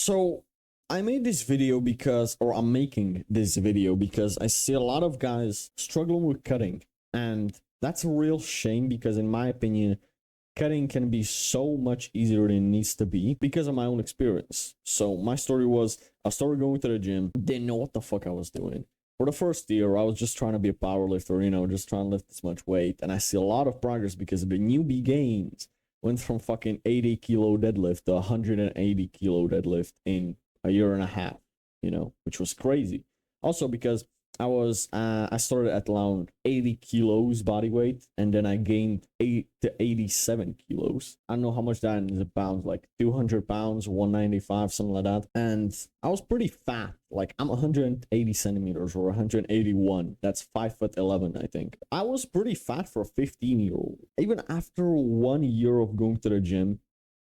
So I made this video because, or I'm making this video because I see a lot of guys struggling with cutting. And that's a real shame because, in my opinion, cutting can be so much easier than it needs to be because of my own experience. So my story was, I started going to the gym, didn't know what the fuck I was doing. For the first year, I was just trying to be a power lifter, just trying to lift this much weight. And I see a lot of progress because of the newbie gains. Went from fucking 80 kilo deadlift to 180 kilo deadlift in a year and a half, which was crazy. Also because I started at around 80 kilos body weight, and then I gained 8 to 87 kilos. I don't know how much that is in pounds, like 200 pounds, 195, something like that. And I was pretty fat. Like, I'm 180 centimeters or 181. That's 5'11", I think. I was pretty fat for a 15-year-old. Even after 1 year of going to the gym,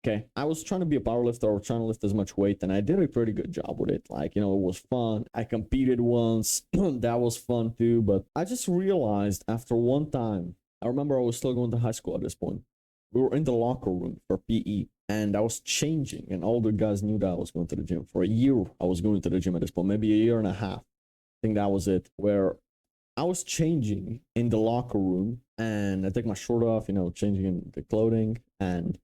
okay, I was trying to be a powerlifter or trying to lift as much weight, and I did a pretty good job with it. Like, it was fun. I competed once. That was fun too. But I just realized after one time, I remember I was still going to high school at this point. We were in the locker room for PE, and I was changing, and all the guys knew that I was going to the gym. For a year, I was going to the gym at this point, maybe a year and a half. I think that was it, where I was changing in the locker room, and I take my shirt off, changing in the clothing, and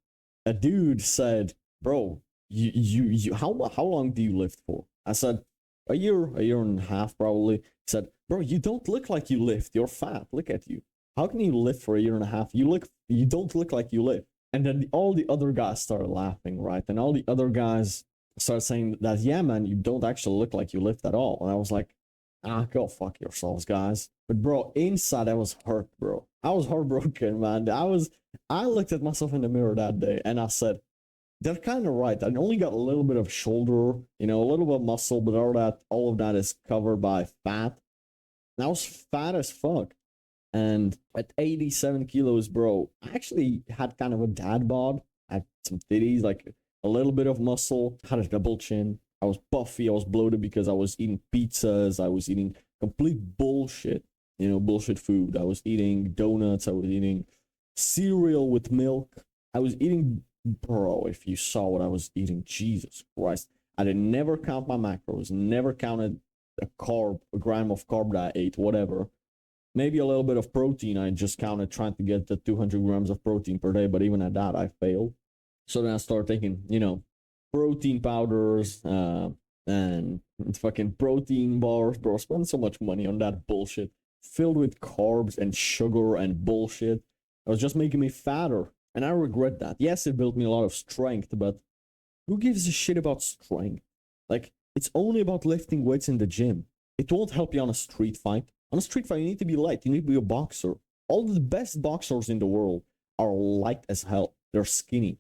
a dude said, "Bro, you how long do you lift for?" I said, a year and a half probably. He said, "Bro, you don't look like you lift. You're fat. Look at you. How can you lift for a year and a half? You don't look like you lift." And then all the other guys started laughing, right? And all the other guys started saying that, "Yeah, man, you don't actually look like you lift at all." And I was like, go fuck yourselves, guys. But bro, inside I was hurt, bro. I was heartbroken, man. I looked at myself in the mirror that day and I said, they're kind of right. I only got a little bit of shoulder, a little bit of muscle, but all of that is covered by fat. And I was fat as fuck. And at 87 kilos, bro, I actually had kind of a dad bod. I had some titties, like a little bit of muscle, had a double chin. I was puffy, I was bloated because I was eating pizzas, I was eating complete bullshit, bullshit food. I was eating donuts, I was eating cereal with milk. I was eating, bro, if you saw what I was eating, Jesus Christ. I did never count my macros, never counted a gram of carb that I ate, whatever. Maybe a little bit of protein. I just counted trying to get the 200 grams of protein per day, but even at that, I failed. So then I started taking, protein powders and fucking protein bars, bro. I spent so much money on that bullshit filled with carbs and sugar and bullshit. It was just making me fatter, and I regret that. Yes, it built me a lot of strength, but who gives a shit about strength? Like, it's only about lifting weights in the gym. It won't help you on a street fight. On a street fight, you need to be light. You need to be a boxer. All the best boxers in the world are light as hell. They're skinny.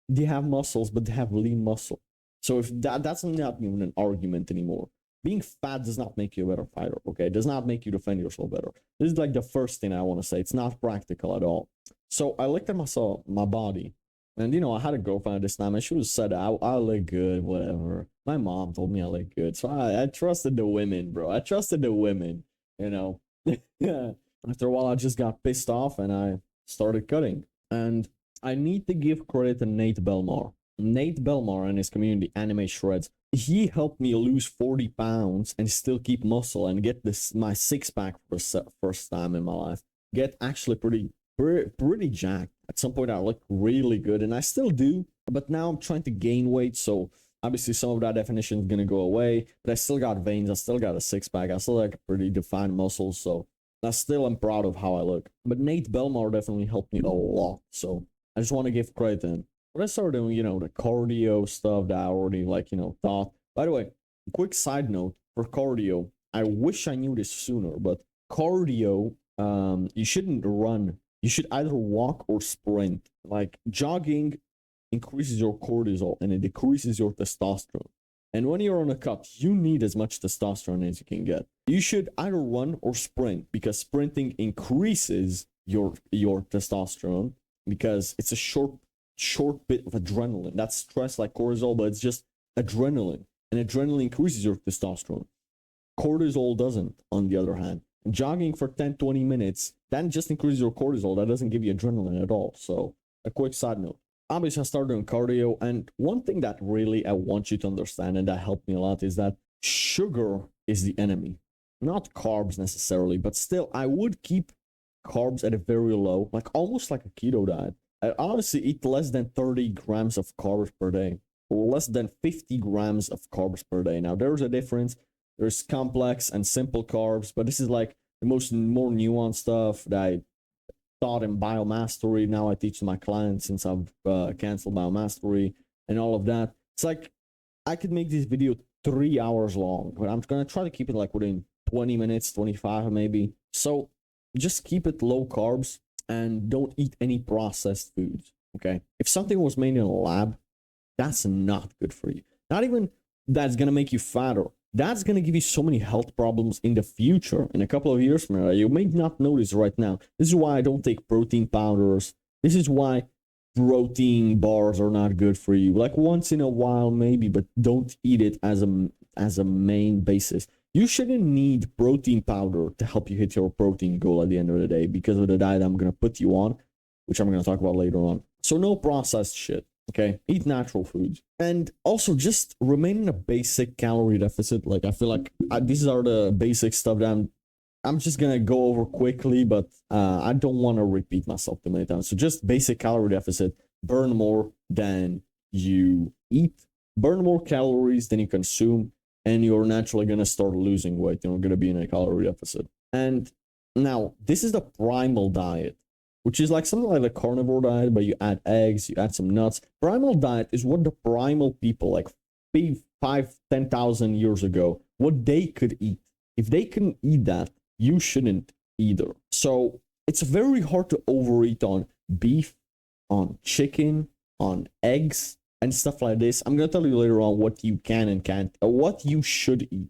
They have muscles, but they have lean muscle. So if that's not even an argument anymore. Being fat does not make you a better fighter, okay? It does not make you defend yourself better. This is like the first thing I want to say. It's not practical at all. So I looked at my body, and I had a girlfriend at this time, and she was said I look good, whatever. My mom told me I look good, so I trusted the women, bro. I trusted the women, After a while, I just got pissed off, and I started cutting. And I need to give credit to Nate Belmar. Nate Belmar and his community, Anime Shreds, he helped me lose 40 pounds and still keep muscle and get my six-pack for the first time in my life. Get actually pretty jacked. At some point, I looked really good, and I still do. But now I'm trying to gain weight, so obviously some of that definition is going to go away. But I still got veins. I still got a six-pack. I still like pretty defined muscles, so I still am proud of how I look. But Nate Belmar definitely helped me a lot, so I just want to give credit to him. But I started doing, the cardio stuff that I already, thought. By the way, quick side note for cardio. I wish I knew this sooner, but cardio, you shouldn't run. You should either walk or sprint. Like, jogging increases your cortisol and it decreases your testosterone. And when you're on a cut, you need as much testosterone as you can get. You should either run or sprint because sprinting increases your testosterone because it's a short bit of adrenaline. That's stress like cortisol, but it's just adrenaline. And adrenaline increases your testosterone. Cortisol doesn't, on the other hand. And jogging for 10-20 minutes, that just increases your cortisol. That doesn't give you adrenaline at all. So, a quick side note. obviously I started doing cardio, and one thing that really I want you to understand and that helped me a lot is that sugar is the enemy, not carbs necessarily, but still I would keep carbs at a very low, like almost like a keto diet. I honestly eat less than 30 grams of carbs per day, or less than 50 grams of carbs per day. Now there's a difference. There's complex and simple carbs, but this is like the more nuanced stuff that I taught in biomastery. Now I teach to my clients since I've canceled biomastery and all of that. It's like I could make this video 3 hours long, but I'm gonna try to keep it like within 20 minutes, 25 maybe. So just keep it low carbs and don't eat any processed foods. Okay. If something was made in a lab, that's not good for you. Not even that's gonna make you fatter. That's gonna give you so many health problems in the future, in a couple of years from now. You may not notice right now. This is why I don't take protein powders. This is why protein bars are not good for you. Like once in a while, maybe, but don't eat it as a main basis. You shouldn't need protein powder to help you hit your protein goal at the end of the day because of the diet I'm gonna put you on, which I'm gonna talk about later on. So no processed shit. Okay, eat natural foods, and also just remain in a basic calorie deficit. Like I feel like these are the basic stuff that I'm just gonna go over quickly, but I don't want to repeat myself too many times. So just basic calorie deficit: burn more than you eat, burn more calories than you consume, and you're naturally gonna start losing weight. You're gonna be in a calorie deficit. And now this is the primal diet, which is like something like the carnivore diet, but you add eggs, you add some nuts. Primal diet is what the primal people, like 10,000 years ago, what they could eat. If they couldn't eat that, you shouldn't either. So it's very hard to overeat on beef, on chicken, on eggs, and stuff like this. I'm gonna tell you later on what you can and can't, or what you should eat,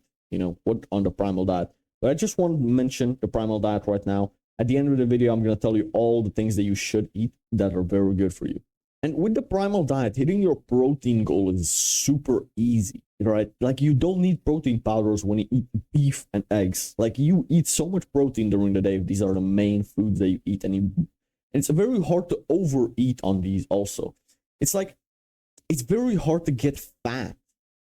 what on the primal diet. But I just want to mention the primal diet right now. At the end of the video, I'm going to tell you all the things that you should eat that are very good for you. And with the primal diet, hitting your protein goal is super easy, right? Like you don't need protein powders when you eat beef and eggs. Like you eat so much protein during the day. These are the main foods that you eat, and it's very hard to overeat on these also. It's like, it's very hard to get fat,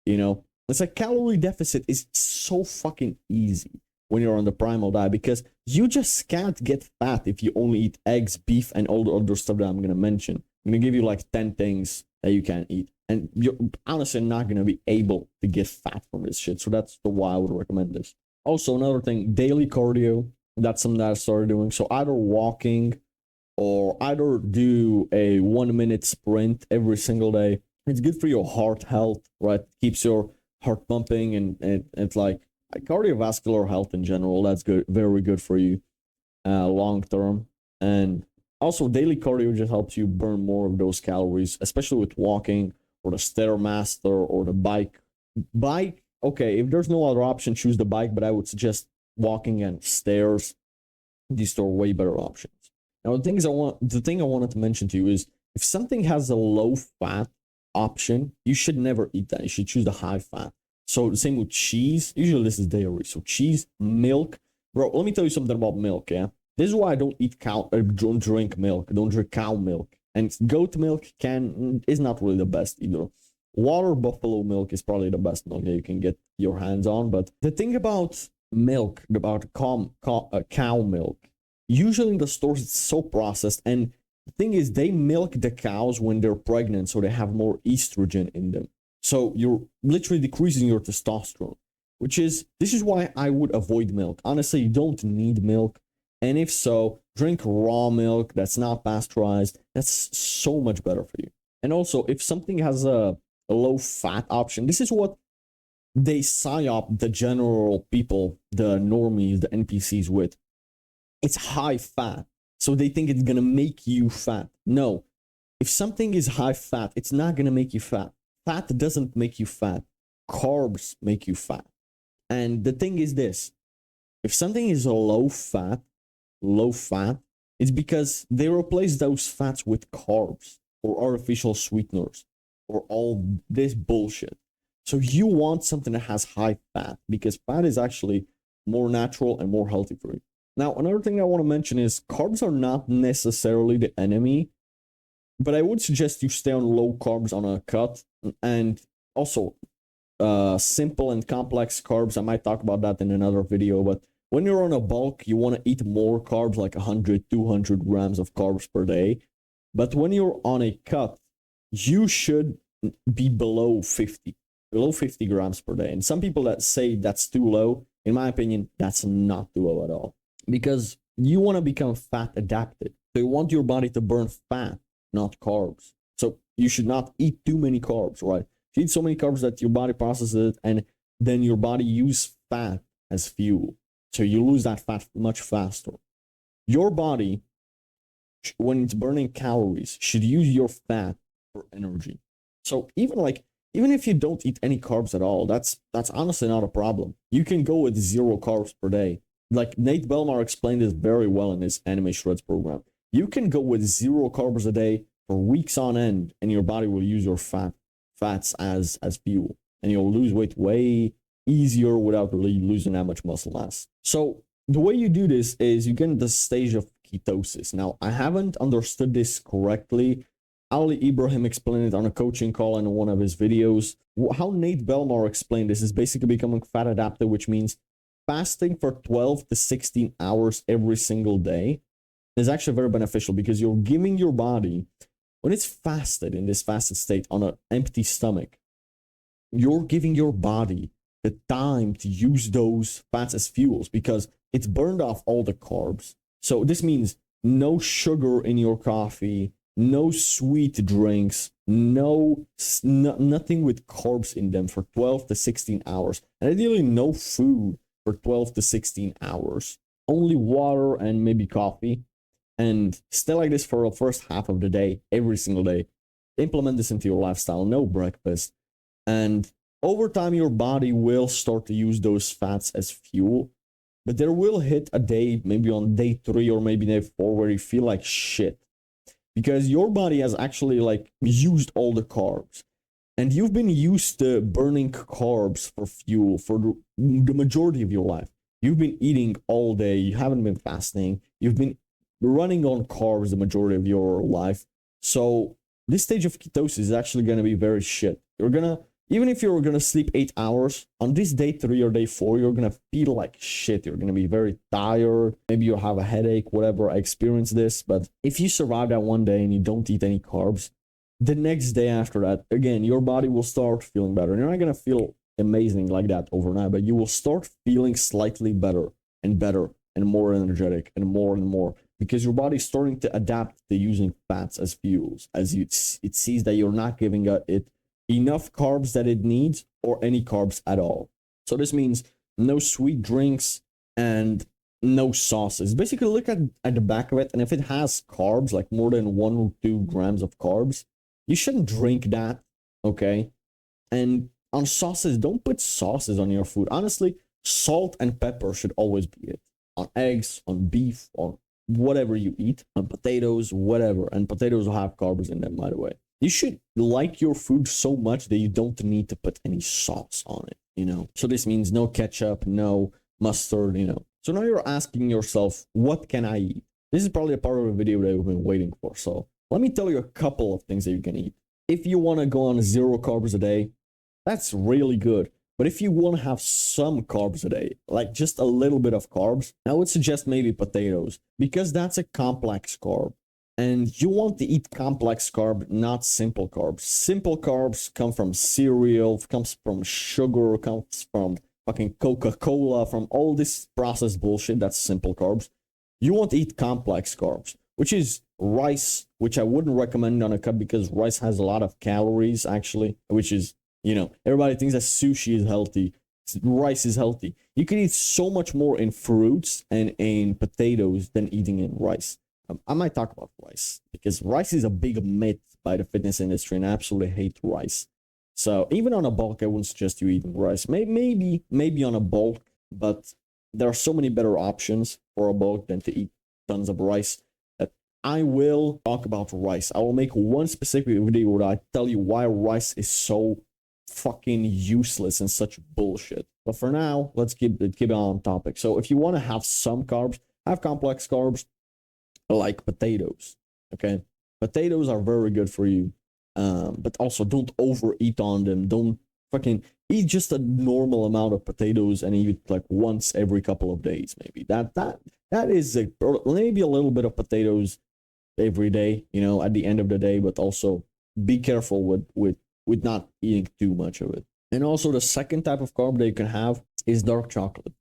It's like calorie deficit is so fucking easy when you're on the primal diet because you just can't get fat if you only eat eggs, beef, and all the other stuff that I'm going to mention. I'm going to give you like 10 things that you can eat. And you're honestly not going to be able to get fat from this shit. So that's the why I would recommend this. Also, another thing, daily cardio. That's something that I started doing. So either walking or either do a 1 minute sprint every single day. It's good for your heart health, right? Keeps your heart pumping and it's like cardiovascular health in general. That's good, very good for you long term. And also daily cardio just helps you burn more of those calories, especially with walking or the Stairmaster or the bike. Okay, if there's no other option, choose the bike, but I would suggest walking and stairs. These are way better options. Now the thing I wanted to mention to you is if something has a low fat option, you should never eat that. You should choose the high fat. So the same with cheese. Usually this is dairy. So cheese, milk. Bro, let me tell you something about milk, yeah? This is why I don't don't drink milk. I don't drink cow milk. And goat milk is not really the best either. Water buffalo milk is probably the best milk that you can get your hands on. But the thing about milk, about cow milk, usually in the stores it's so processed. And the thing is, they milk the cows when they're pregnant, so they have more estrogen in them. So you're literally decreasing your testosterone, this is why I would avoid milk. Honestly, you don't need milk. And if so, drink raw milk that's not pasteurized. That's so much better for you. And also, if something has a low fat option, this is what they psyop the general people, the normies, the NPCs with. It's high fat. So they think it's going to make you fat. No. If something is high fat, it's not going to make you fat. Fat doesn't make you fat. Carbs make you fat. And the thing is this. If something is a low fat, it's because they replace those fats with carbs or artificial sweeteners or all this bullshit. So you want something that has high fat because fat is actually more natural and more healthy for you. Now, another thing I want to mention is carbs are not necessarily the enemy. but I would suggest you stay on low carbs on a cut, and also simple and complex carbs. I might talk about that in another video, but when you're on a bulk, you want to eat more carbs, like 100, 200 grams of carbs per day. But when you're on a cut, you should be below 50 grams per day. And some people that say that's too low, in my opinion, that's not too low at all, because you want to become fat adapted. So you want your body to burn fat, not carbs. So you should not eat too many carbs, right? You eat so many carbs that your body processes it, and then your body uses fat as fuel. So you lose that fat much faster. Your body, when it's burning calories, should use your fat for energy. So even if you don't eat any carbs at all, that's honestly not a problem. You can go with 0 carbs per day. Like Nate Belmar explained this very well in his Anime Shreds program. You can go with 0 carbs a day for weeks on end, and your body will use your fats as fuel, and you'll lose weight way easier without really losing that much muscle mass. So the way you do this is you get into the stage of ketosis. Now, I haven't understood this correctly. Ali Ibrahim explained it on a coaching call in one of his videos. How Nate Belmar explained this is basically becoming fat adapted, which means fasting for 12 to 16 hours every single day is actually very beneficial, because you're giving your body, when it's fasted in this fasted state on an empty stomach, you're giving your body the time to use those fats as fuels, because it's burned off all the carbs. So this means no sugar in your coffee, no sweet drinks, nothing with carbs in them for 12 to 16 hours. And ideally no food for 12 to 16 hours. Only water and maybe coffee. And stay like this for the first half of the day, every single day. Implement this into your lifestyle. No breakfast. And over time, your body will start to use those fats as fuel. But there will hit a day, maybe on day 3 or maybe day 4, where you feel like shit, because your body has actually used all the carbs, and you've been used to burning carbs for fuel for the majority of your life. You've been eating all day. You haven't been fasting. You've been running on carbs the majority of your life. So this stage of ketosis is actually going to be very shit. Even if you're going to sleep 8 hours, on this day 3 or day 4, you're going to feel like shit. You're going to be very tired. Maybe you'll have a headache, whatever. I experienced this. But if you survive that one day and you don't eat any carbs, the next day after that, again, your body will start feeling better. And you're not going to feel amazing like that overnight, but you will start feeling slightly better and more energetic and more, because your body's starting to adapt to using fats as fuels, as it sees that you're not giving it enough carbs that it needs, or any carbs at all. So this means no sweet drinks and no sauces. Basically, look at the back of it, and if it has carbs, like more than 1 or 2 grams of carbs, you shouldn't drink that, okay? And on sauces, don't put sauces on your food. Honestly, salt and pepper should always be it. On eggs, on beef, on whatever you eat, on potatoes, whatever. And potatoes will have carbs in them, by the way. You should like your food so much that you don't need to put any sauce on it, So this means no ketchup, no mustard, So now you're asking yourself, what can I eat? This is probably a part of the video that you've been waiting for. So let me tell you a couple of things that you can eat. If you want to go on 0 carbs a day, that's really good. But if you want to have some carbs a day, like just a little bit of carbs, I would suggest maybe potatoes, because that's a complex carb. And you want to eat complex carb, not simple carbs. Simple carbs come from cereal, comes from sugar, comes from fucking Coca-Cola, from all this processed bullshit. That's simple carbs. You want to eat complex carbs, which is rice, which I wouldn't recommend on a cut, because rice has a lot of calories, actually, which is, everybody thinks that sushi is healthy. Rice is healthy. You can eat so much more in fruits and in potatoes than eating in rice. I might talk about rice, because rice is a big myth by the fitness industry, and I absolutely hate rice. So even on a bulk, I wouldn't suggest you eating rice. Maybe on a bulk, but there are so many better options for a bulk than to eat tons of rice that I will talk about rice. I will make one specific video where I tell you why rice is so fucking useless and such bullshit. But for now, let's keep it on topic. So if you want to have some carbs, have complex carbs, like potatoes, okay? Potatoes are very good for you, but also don't overeat on them. Don't fucking eat just a normal amount of potatoes and eat like once every couple of days, maybe. That is a, maybe a little bit of potatoes every day, you know, at the end of the day, but also be careful with not eating too much of it. And also the second type of carb that you can have is dark chocolate.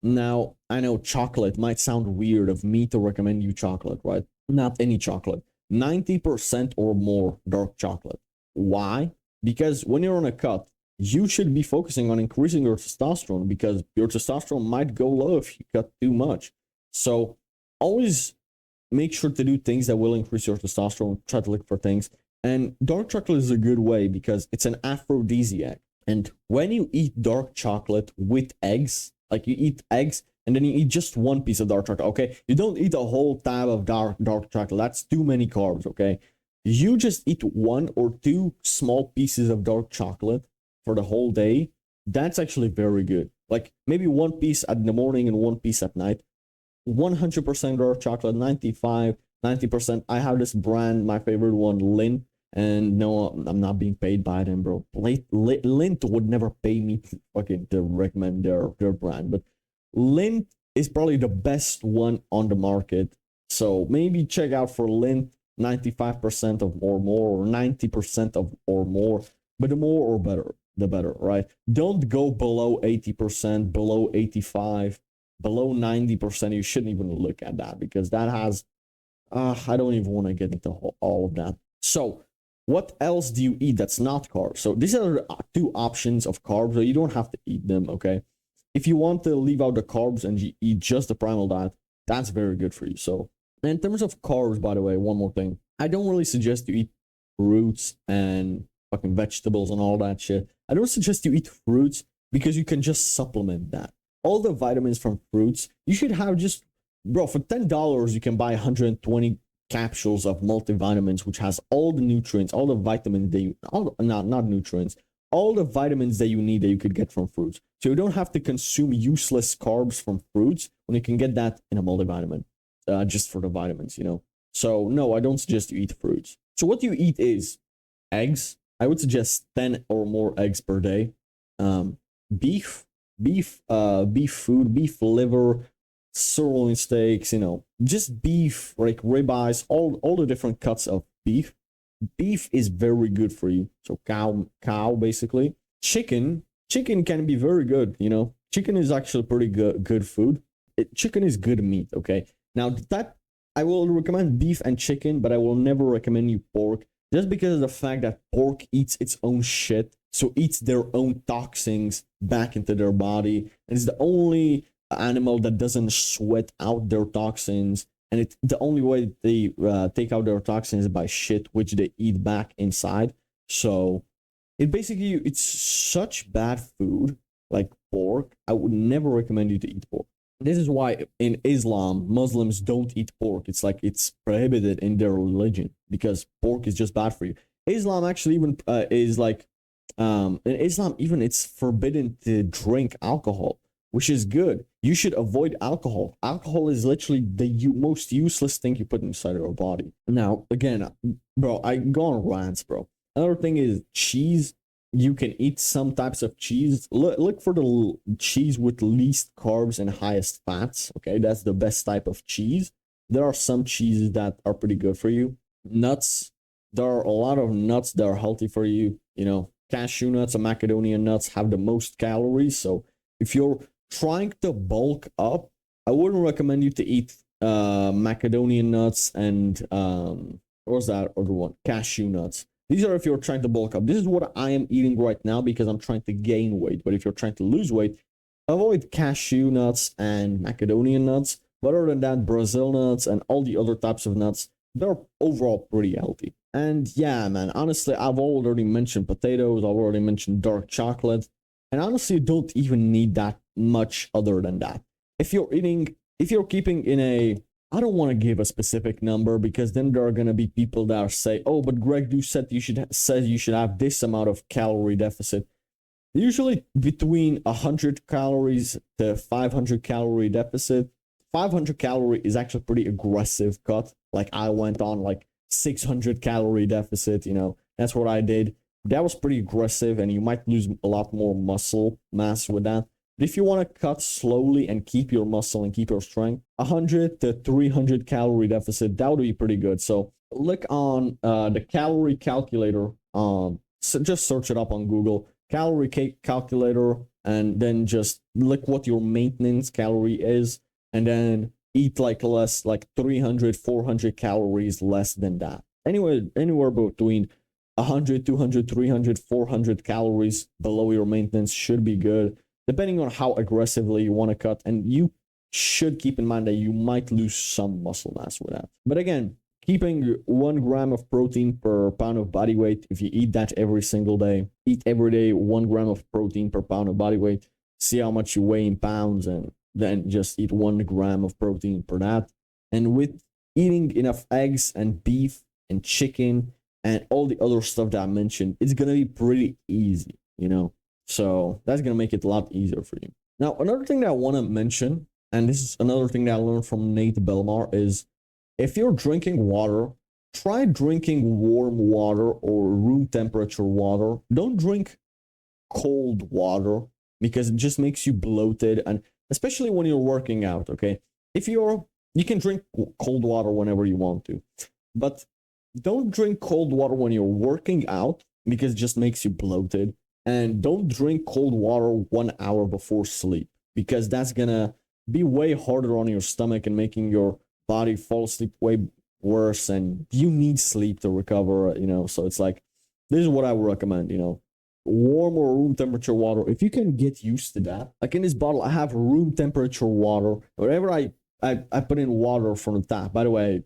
Now, I know chocolate might sound weird of me to recommend you chocolate, right? Not any chocolate. 90% or more dark chocolate. Why? Because when you're on a cut, you should be focusing on increasing your testosterone, because your testosterone might go low if you cut too much. So always make sure to do things that will increase your testosterone. Try to look for things. And dark chocolate is a good way because it's an aphrodisiac. And when you eat dark chocolate with eggs, like you eat eggs and then you eat just one piece of dark chocolate, okay? You don't eat a whole tab of dark chocolate. That's too many carbs, okay? You just eat 1 or 2 small pieces of dark chocolate for the whole day. That's actually very good. Like maybe 1 piece in the morning and 1 piece at night. 100% dark chocolate, 95, 90%. I have this brand, my favorite one, Lindt. And no, I'm not being paid by them, bro. Lindt would never pay me to recommend their brand, but Lindt is probably the best one on the market. So maybe check out for Lindt, 95% of or more, or 90% of or more. But the more or better, the better, right? Don't go below 80%, below 85, below 90%. You shouldn't even look at that, because that has, I don't even want to get into all of that. So what else do you eat that's not carbs? So these are the 2 options of carbs, so you don't have to eat them, okay? If you want to leave out the carbs and you eat just the primal diet, that's very good for you. So in terms of carbs, by the way, one more thing. I don't really suggest you eat fruits and fucking vegetables and all that shit. I don't suggest you eat fruits because you can just supplement that. All the vitamins from fruits, you should have just, bro, for $10, you can buy 120 capsules of multivitamins, which has all the nutrients, all the vitamins that you, not nutrients, all the vitamins that you need that you could get from fruits. So you don't have to consume useless carbs from fruits when you can get that in a multivitamin, just for the vitamins, you know. So no, I don't suggest you eat fruits. So what you eat is eggs. I would suggest 10 or more eggs per day. Beef food, beef liver, sirloin steaks, you know, just beef, like ribeyes, all the different cuts of beef. Beef is very good for you. So cow basically. Chicken can be very good, you know. Chicken is actually pretty good food. Chicken is good meat, okay? Now that I will recommend beef and chicken, but I will never recommend you pork, just because of the fact that pork eats its own shit, so eats their own toxins back into their body, and it's the only animal that doesn't sweat out their toxins, and the only way they take out their toxins is by shit, which they eat back inside. So it's such bad food, like pork. I would never recommend you to eat pork. This is why in Islam, Muslims don't eat pork. It's like it's prohibited in their religion, because pork is just bad for you. Islam actually even is like, in Islam even it's forbidden to drink alcohol, which is good. You should avoid alcohol. Alcohol is literally the most useless thing you put inside your body. Now, again, bro, I go on rants, bro. Another thing is cheese. You can eat some types of cheese. Look for the cheese with least carbs and highest fats. Okay, that's the best type of cheese. There are some cheeses that are pretty good for you. Nuts. There are a lot of nuts that are healthy for you. You know, cashew nuts and macadamia nuts have the most calories. So if you're trying to bulk up, I wouldn't recommend you to eat macadamia nuts and what was that other one? Cashew nuts. These are if you're trying to bulk up. This is what I am eating right now because I'm trying to gain weight. But if you're trying to lose weight, avoid cashew nuts and macadamia nuts. But other than that, Brazil nuts and all the other types of nuts, they're overall pretty healthy. And yeah, man, honestly, I've already mentioned potatoes. I've already mentioned dark chocolate. And honestly, you don't even need that much other than that. If you're keeping in a, I don't want to give a specific number because then there are going to be people that are say, oh, but Greg, you said you should have this amount of calorie deficit. Usually between 100 calories to 500 calorie deficit. 500 calorie is actually pretty aggressive cut. Like I went on like 600 calorie deficit, you know, that's what I did. That was pretty aggressive, and you might lose a lot more muscle mass with that. But if you want to cut slowly and keep your muscle and keep your strength, 100 to 300 calorie deficit, that would be pretty good. So look on the calorie calculator. So just search it up on Google, calorie calculator, and then just look what your maintenance calorie is, and then eat like less, like 300, 400 calories less than that. Anywhere between 100, 200, 300, 400 calories below your maintenance should be good, depending on how aggressively you want to cut. And you should keep in mind that you might lose some muscle mass with that. But again, keeping 1 gram of protein per pound of body weight, if you eat that every single day, eat every day 1 gram of protein per pound of body weight, see how much you weigh in pounds, and then just eat 1 gram of protein per that. And with eating enough eggs and beef and chicken and all the other stuff that I mentioned, it's going to be pretty easy, you know? So that's going to make it a lot easier for you. Now, another thing that I want to mention, and this is another thing that I learned from Nate Belmar, is if you're drinking water, try drinking warm water or room temperature water. Don't drink cold water because it just makes you bloated, and especially when you're working out, okay? You can drink cold water whenever you want to, but don't drink cold water when you're working out because it just makes you bloated. And don't drink cold water 1 hour before sleep because that's gonna be way harder on your stomach and making your body fall asleep way worse, and you need sleep to recover, you know? So it's like, this is what I would recommend, you know, warm or room temperature water. If you can get used to that, like in this bottle, I have room temperature water. Whenever I put in water from the tap, by the way,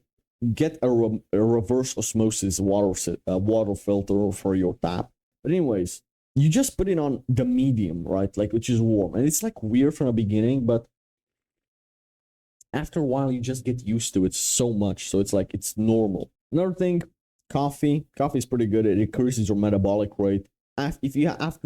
get a reverse osmosis water filter for your tap. But anyways, you just put it on the medium, right? Like, which is warm. And it's like weird from the beginning, but after a while, you just get used to it so much. So it's like, it's normal. Another thing, coffee. Coffee is pretty good. It increases your metabolic rate. After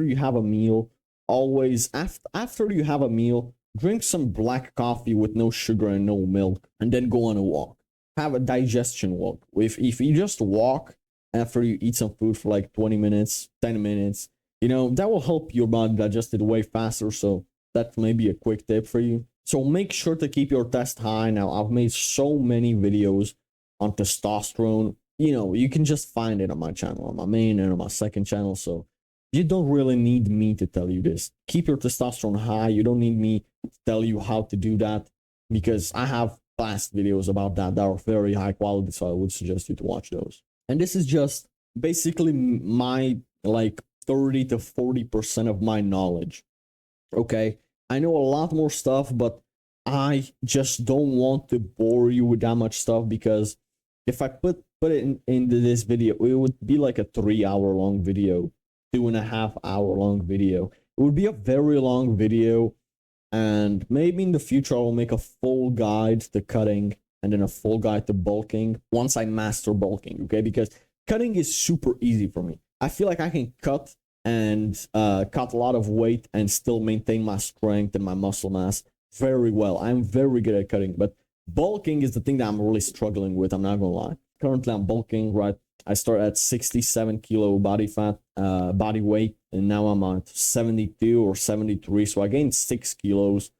you have a meal, always after you have a meal, drink some black coffee with no sugar and no milk, and then go on a walk. Have a digestion walk. If you just walk after you eat some food for like 20 minutes, 10 minutes, you know, that will help your body digest it way faster. So that may be a quick tip for you. So make sure to keep your test high. Now, I've made so many videos on testosterone. You know, you can just find it on my channel, on my main and on my second channel. So you don't really need me to tell you this. Keep your testosterone high. You don't need me to tell you how to do that, because I have past videos about that are very high quality. So I would suggest you to watch those. And this is just basically my like 30 to 40% of my knowledge. Okay, I know a lot more stuff, but I just don't want to bore you with that much stuff, because if I put it into this video, it would be like a 3-hour long video, 2.5 hour long video. It would be a very long video, and maybe in the future I will make a full guide to cutting and then a full guide to bulking once I master bulking, okay? Because cutting is super easy for me. I feel like I can cut and cut a lot of weight and still maintain my strength and my muscle mass very well. I'm very good at cutting, but bulking is the thing that I'm really struggling with. I'm not gonna lie. Currently, I'm bulking, right? I start at 67 kilo body fat, body weight, and now I'm at 72 or 73. So I gained 6 kilos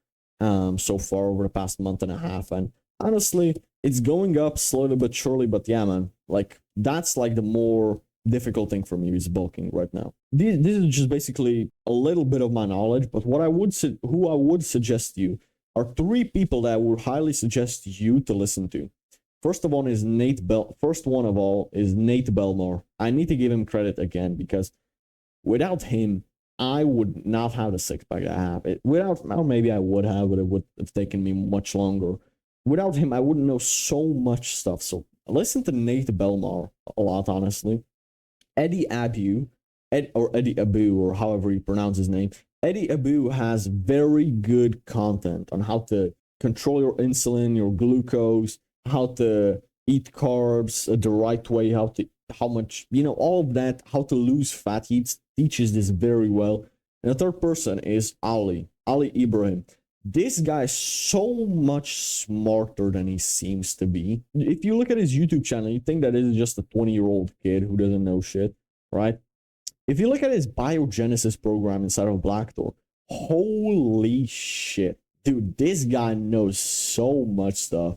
so far over the past month and a half. And honestly, it's going up slowly but surely. But yeah, man, like that's like the more difficult thing for me is bulking right now. This is just basically a little bit of my knowledge, but who I would suggest you are 3 people that I would highly suggest you to listen to. First one of all is Nate Belmar. I need to give him credit again, because without him, I would not have the 6-pack I have. Well, maybe I would have, but it would have taken me much longer. Without him, I wouldn't know so much stuff. So listen to Nate Belmar a lot, honestly. Eddie Abu, or however you pronounce his name. Eddie Abu has very good content on how to control your insulin, your glucose, how to eat carbs the right way, how much, you know, all of that, how to lose fat. He teaches this very well. And the third person is Ali Ibrahim. this guy's so much smarter than he seems to be. If you look at his YouTube channel, you think that is just a 20-year-old kid who doesn't know shit, right? If you look at his biogenesis program inside of Blackthorn, holy shit. Dude, this guy knows so much stuff.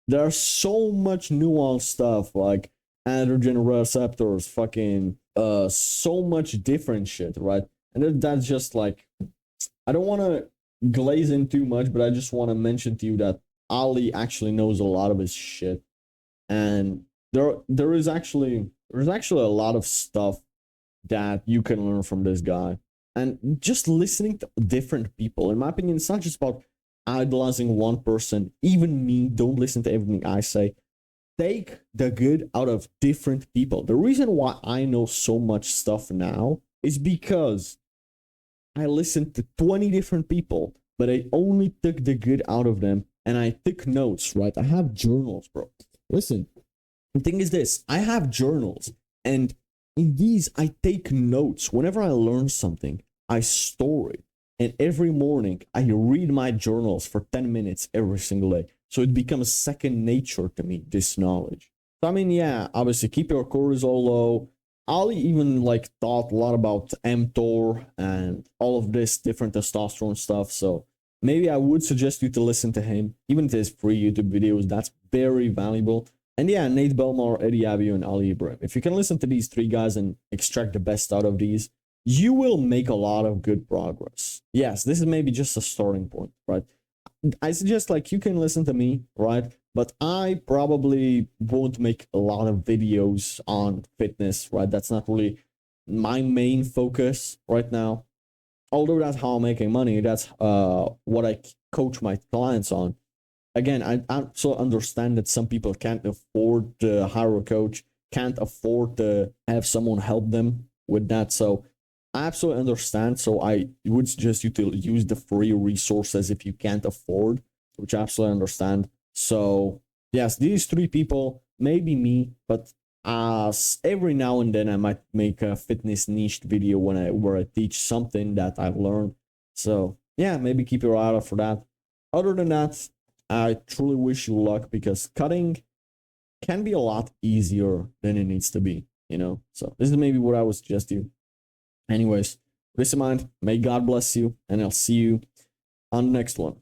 There's so much nuanced stuff like androgen receptors, fucking so much different shit, right? And that's just like, I don't want to glaze in too much, but I just want to mention to you that Ali actually knows a lot of his shit, and there's actually a lot of stuff that you can learn from this guy. And just listening to different people, in my opinion, it's not just about idolizing one person. Even me, don't listen to everything I say. Take the good out of different people. The reason why I know so much stuff now is because I listened to 20 different people, but I only took the good out of them, and I took notes, right? I have journals, bro. Listen, the thing is this, I have journals, and in these, I take notes. Whenever I learn something, I store it. And every morning, I read my journals for 10 minutes every single day. So it becomes second nature to me, this knowledge. So, I mean, yeah, obviously, keep your cortisol low. Ali even like thought a lot about mTOR and all of this different testosterone stuff. So maybe I would suggest you to listen to him, even if there's free YouTube videos. That's very valuable. And yeah, Nate Belmar, Eddie Abiu, and Ali Ibrahim. If you can listen to these three guys and extract the best out of these, you will make a lot of good progress. Yes, this is maybe just a starting point, right? I suggest like you can listen to me, right? But I probably won't make a lot of videos on fitness, right? That's not really my main focus right now. Although that's how I'm making money, that's what I coach my clients on. Again, I also understand that some people can't afford to hire a coach, can't afford to have someone help them with that. So I absolutely understand. So I would suggest you to use the free resources if you can't afford, which I absolutely understand. So yes, these three people, maybe me, but every now and then I might make a fitness niche video where I teach something that I've learned. So yeah, maybe keep your eye out for that. Other than that, I truly wish you luck, because cutting can be a lot easier than it needs to be, you know? So this is maybe what I would suggest you. Anyways, with this in mind, may God bless you, and I'll see you on the next one.